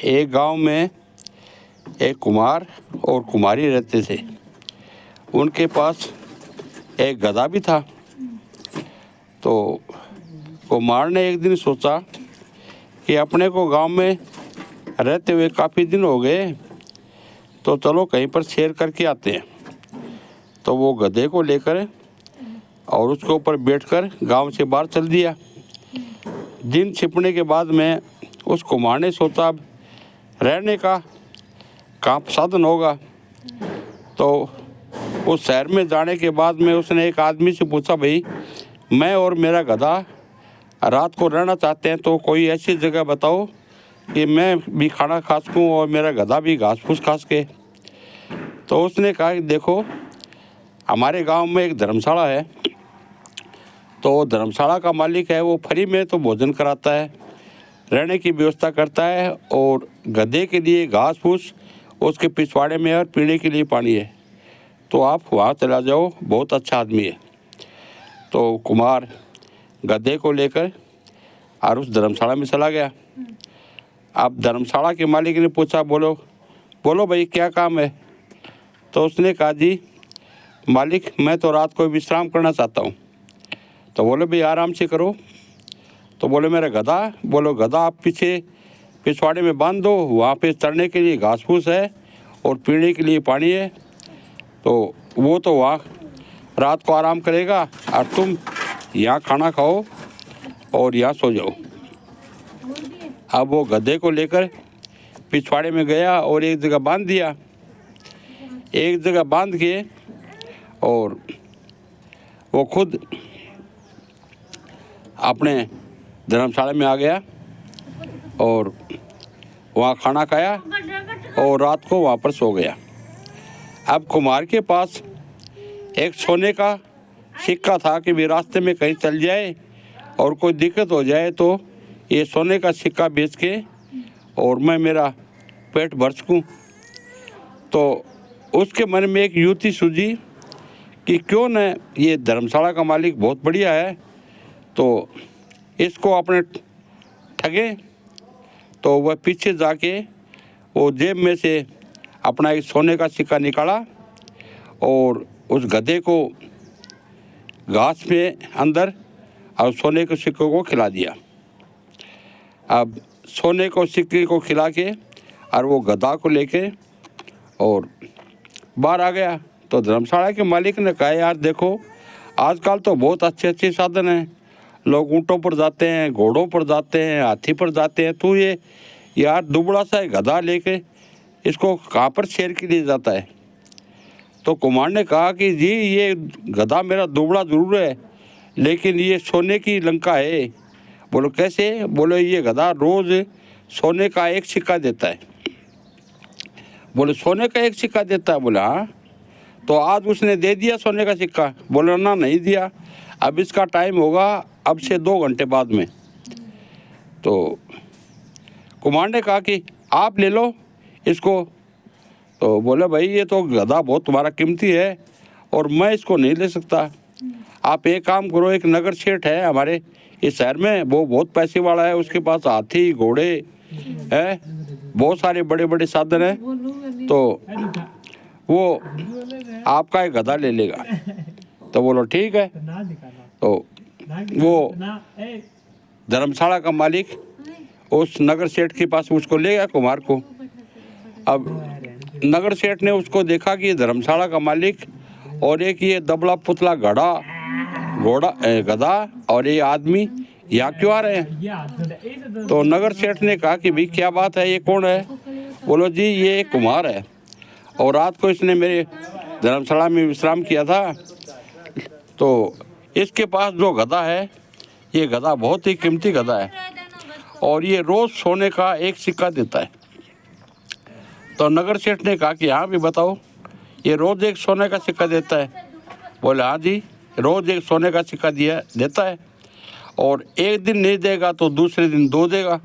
एक गांव में एक कुमार और कुमारी रहते थे। उनके पास एक गधा भी था। तो कुमार ने एक दिन सोचा कि अपने को गांव में रहते हुए काफ़ी दिन हो गए, तो चलो कहीं पर सैर करके आते हैं। तो वो गधे को लेकर और उसके ऊपर बैठकर गांव से बाहर चल दिया। दिन छिपने के बाद में उस कुमार ने सोचा अब रहने का कहाँ साधन होगा। तो उस शहर में जाने के बाद में उसने एक आदमी से पूछा, भाई मैं और मेरा गधा रात को रहना चाहते हैं, तो कोई ऐसी जगह बताओ कि मैं भी खाना खा सकूँ और मेरा गधा भी घास फूस खा सके। तो उसने कहा कि देखो, हमारे गांव में एक धर्मशाला है। तो धर्मशाला का मालिक है वो फ्री में तो भोजन कराता है, रहने की व्यवस्था करता है, और गधे के लिए घास फूस उसके पिछवाड़े में और पीने के लिए पानी है। तो आप वहाँ चला जाओ, बहुत अच्छा आदमी है। तो कुमार गधे को लेकर और उस धर्मशाला में चला गया। अब धर्मशाला के मालिक ने पूछा, बोलो बोलो भाई क्या काम है। तो उसने कहा, जी मालिक मैं तो रात को विश्राम करना चाहता हूँ। तो बोले भाई आराम से करो। तो बोले मेरा गधा, बोलो गधा आप पीछे पिछवाड़े में बांध दो, वहाँ पे चढ़ने के लिए घास फूस है और पीने के लिए पानी है। तो वो तो वहाँ रात को आराम करेगा और तुम यहाँ खाना खाओ और यहाँ सो जाओ। अब वो गधे को लेकर पिछवाड़े में गया और एक जगह बांध दिया। एक जगह बांध के और वो खुद अपने धर्मशाला में आ गया और वहाँ खाना खाया और रात को वहाँ पर सो गया। अब कुमार के पास एक सोने का सिक्का था कि भी रास्ते में कहीं चल जाए और कोई दिक्कत हो जाए तो ये सोने का सिक्का बेच के और मैं मेरा पेट भर सकूँ। तो उसके मन में एक युक्ति सूझी कि क्यों न ये धर्मशाला का मालिक बहुत बढ़िया है, तो इसको अपने ठगे। तो वह पीछे जाके वो जेब में से अपना एक सोने का सिक्का निकाला और उस गधे को घास में अंदर और सोने के सिक्के को खिला दिया। अब सोने को सिक्के को खिला के और वो गधा को लेके और बाहर आ गया। तो धर्मशाला के मालिक ने कहा, यार देखो आजकल तो बहुत अच्छे अच्छे साधन हैं, लोग ऊँटों पर जाते हैं, घोड़ों पर जाते हैं, हाथी पर जाते हैं, तू ये यार दुबड़ा सा गधा लेके इसको कहाँ पर सैर के लिए जाता है। तो कुमार ने कहा कि जी ये गधा मेरा दुबड़ा जरूर है, लेकिन ये सोने की लंका है। बोलो कैसे? बोलो ये गधा रोज़ सोने का एक सिक्का देता है। बोले सोने का एक सिक्का देता है? बोले हाँ। तो आज उसने दे दिया सोने का सिक्का? बोले ना नहीं दिया, अब इसका टाइम होगा अब से 2 घंटे बाद में। तो कुमार ने कहा कि आप ले लो इसको। तो बोले भाई ये तो गधा बहुत तुम्हारा कीमती है और मैं इसको नहीं ले सकता। आप एक काम करो, एक नगर सेठ है हमारे इस शहर में, वो बहुत पैसे वाला है, उसके पास हाथी घोड़े है, बहुत सारे बड़े बड़े साधन हैं, तो वो आपका एक गधा ले लेगा। तो बोलो ठीक है। तो वो धर्मशाला का मालिक उस नगर सेठ के पास उसको ले गया कुमार को। अब नगर सेठ ने उसको देखा कि ये धर्मशाला का मालिक और एक ये दबला पुतला गधा और ये आदमी यहाँ क्यों आ रहे हैं। तो नगर सेठ ने कहा कि भाई क्या बात है, ये कौन है? बोलो जी ये एक कुमार है और रात को इसने मेरे धर्मशाला में विश्राम किया था। तो इसके पास जो गधा है, ये गधा बहुत ही कीमती गधा है और ये रोज़ सोने का एक सिक्का देता है। तो नगर सेठ ने कहा कि हाँ भी बताओ, ये रोज़ एक सोने का सिक्का देता है? बोले हाँ जी, रोज़ एक सोने का सिक्का देता है और एक दिन नहीं देगा तो दूसरे दिन 2 देगा।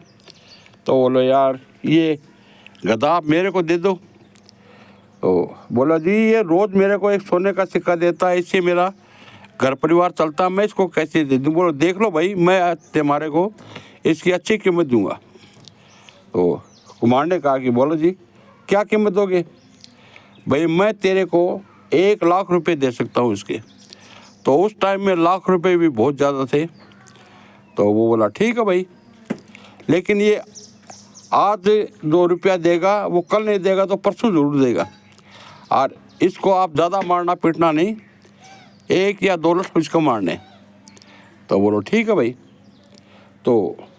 तो बोलो यार ये गधा आप मेरे को दे दो। तो बोला जी ये रोज़ मेरे को एक सोने का सिक्का देता है, इससे मेरा घर परिवार चलता, मैं इसको कैसे दे दूँ? बोलो देख लो भाई, मैं तुम्हारे को इसकी अच्छी कीमत दूंगा। तो कुमार ने कहा कि बोलो जी क्या कीमत दोगे? भाई मैं तेरे को 1 लाख रुपए दे सकता हूँ इसके। तो उस टाइम में लाख रुपए भी बहुत ज़्यादा थे। तो वो बोला ठीक है भाई, लेकिन ये आज 2 रुपया देगा, वो कल नहीं देगा तो परसों ज़रूर देगा, और इसको आप ज़्यादा मारना पीटना नहीं, 1 या 2 लठ उसको मारने। तो बोलो ठीक है भाई। तो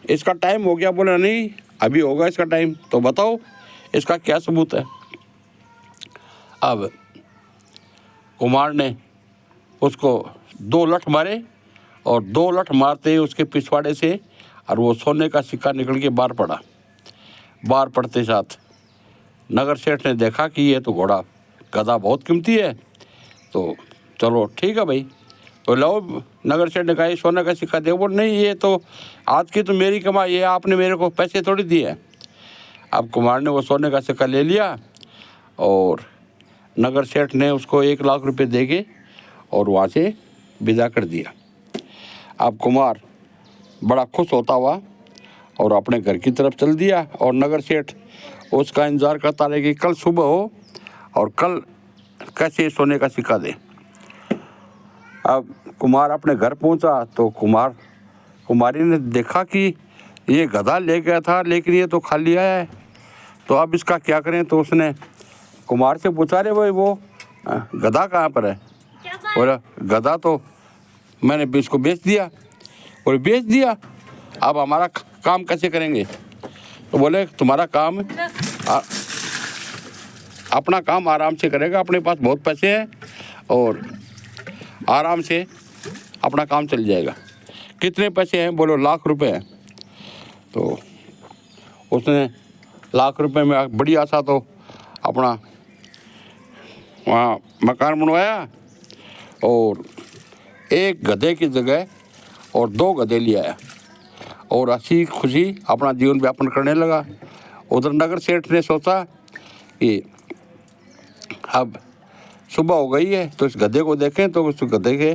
इसका टाइम हो गया? बोला नहीं अभी होगा इसका टाइम। तो बताओ इसका क्या सबूत है? अब कुमार ने उसको 2 लठ मारे, और 2 लठ मारते ही उसके पिछवाड़े से और वो सोने का सिक्का निकल के बाहर पड़ा। बाहर पड़ते साथ नगर सेठ ने देखा कि ये तो घोड़ा गधा बहुत कीमती है, तो चलो ठीक है भाई। तो लो, नगर सेठ ने कहा सोने का सिक्का दे। बोल नहीं ये तो आज की तो मेरी कमाई है, आपने मेरे को पैसे थोड़ी दिए। अब कुमार ने वो सोने का सिक्का ले लिया और नगर सेठ ने उसको 1 लाख रुपए देके और वहाँ से विदा कर दिया। अब कुमार बड़ा खुश होता हुआ और अपने घर की तरफ चल दिया, और नगर सेठ उसका इंतज़ार करता रहे कि कल सुबह हो और कल कैसे सोने का सिक्का दे। अब कुमार अपने घर पहुंचा तो कुमारी ने देखा कि ये गधा ले गया था, लेकिन ये तो खाली आया है, तो अब इसका क्या करें? तो उसने कुमार से पूछा, रे भाई वो गधा कहाँ पर है? बोला गधा तो मैंने इसको बेच दिया। और बेच दिया, अब हमारा काम कैसे करेंगे? तो बोले तुम्हारा काम अपना काम आराम से करेगा, अपने पास बहुत पैसे हैं और आराम से अपना काम चल जाएगा। कितने पैसे हैं? बोलो लाख रुपए हैं। तो उसने लाख रुपए में बड़ी आशा तो अपना वहाँ मकान बनवाया और 1 गधे की जगह और 2 गधे ले आया और हंसी खुशी अपना जीवन व्यापन करने लगा। उधर नगर सेठ ने सोचा कि अब सुबह हो गई है तो इस गधे को देखें, तो उस गधे के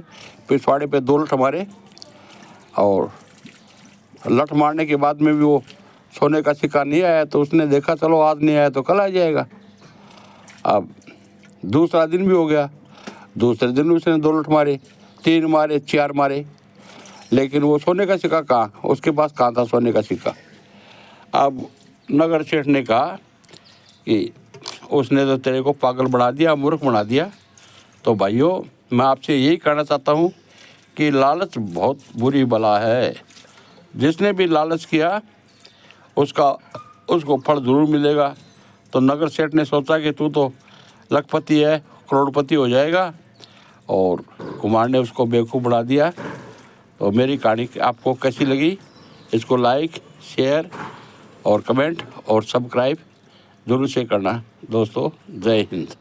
पिछवाड़े पे 2 लठ मारे, और लठ मारने के बाद में भी वो सोने का सिक्का नहीं आया। तो उसने देखा चलो आज नहीं आया तो कल आ जाएगा। अब दूसरा दिन भी हो गया, दूसरे दिन उसने 2 लठ मारे, 3 मारे, 4 मारे, लेकिन वो सोने का सिक्का कहाँ? उसके पास कहाँ था सोने का सिक्का? अब नगर सेठ ने कहा कि उसने तो तेरे को पागल बना दिया, मूर्ख बना दिया। तो भाइयों मैं आपसे यही कहना चाहता हूँ कि लालच बहुत बुरी बला है। जिसने भी लालच किया उसको फल ज़रूर मिलेगा। तो नगर सेठ ने सोचा कि तू तो लखपति है, करोड़पति हो जाएगा, और कुमार ने उसको बेवकूफ़ बना दिया। तो मेरी कहानी आपको कैसी लगी? इसको लाइक, शेयर और कमेंट और सब्सक्राइब ज़रूर से करना दोस्तों। जय हिंद।